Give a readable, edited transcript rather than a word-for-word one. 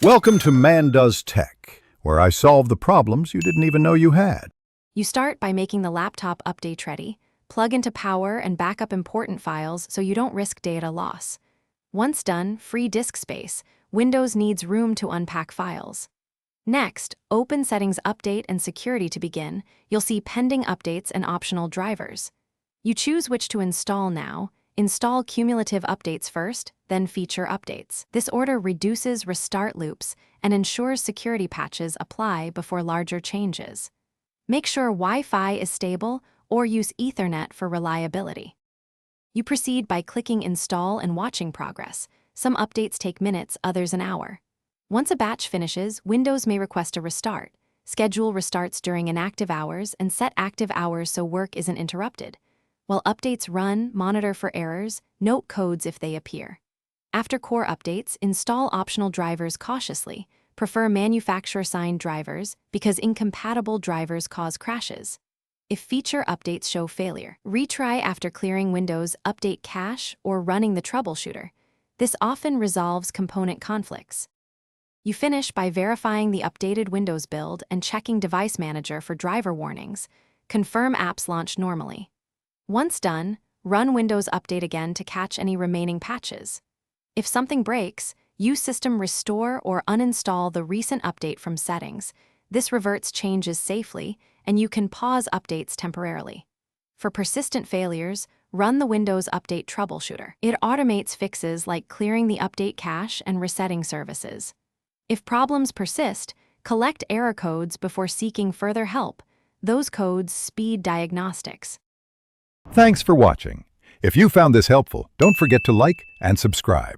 Welcome to Man Does Tech, where I solve the problems you didn't even know you had. You start by making the laptop update ready, plug into power and back up important files so you don't risk data loss. Once done, free disk space. Windows needs room to unpack files. Next, open Settings Update and Security to begin. You'll see pending updates and optional drivers. You choose which to install now. Install cumulative updates first, then feature updates. This order reduces restart loops and ensures security patches apply before larger changes. Make sure Wi-Fi is stable or use Ethernet for reliability. You proceed by clicking Install and watching progress. Some updates take minutes, others an hour. Once a batch finishes, Windows may request a restart. Schedule restarts during inactive hours and set active hours so work isn't interrupted. While updates run, monitor for errors, note codes if they appear. After core updates, install optional drivers cautiously. Prefer manufacturer-signed drivers because incompatible drivers cause crashes. If feature updates show failure, retry after clearing Windows Update cache or running the troubleshooter. This often resolves component conflicts. You finish by verifying the updated Windows build and checking Device Manager for driver warnings. Confirm apps launch normally. Once done, run Windows Update again to catch any remaining patches. If something breaks, use System Restore or uninstall the recent update from Settings. This reverts changes safely, and you can pause updates temporarily. For persistent failures, run the Windows Update Troubleshooter. It automates fixes like clearing the update cache and resetting services. If problems persist, collect error codes before seeking further help. Those codes speed diagnostics. Thanks for watching. If you found this helpful, don't forget to like and subscribe.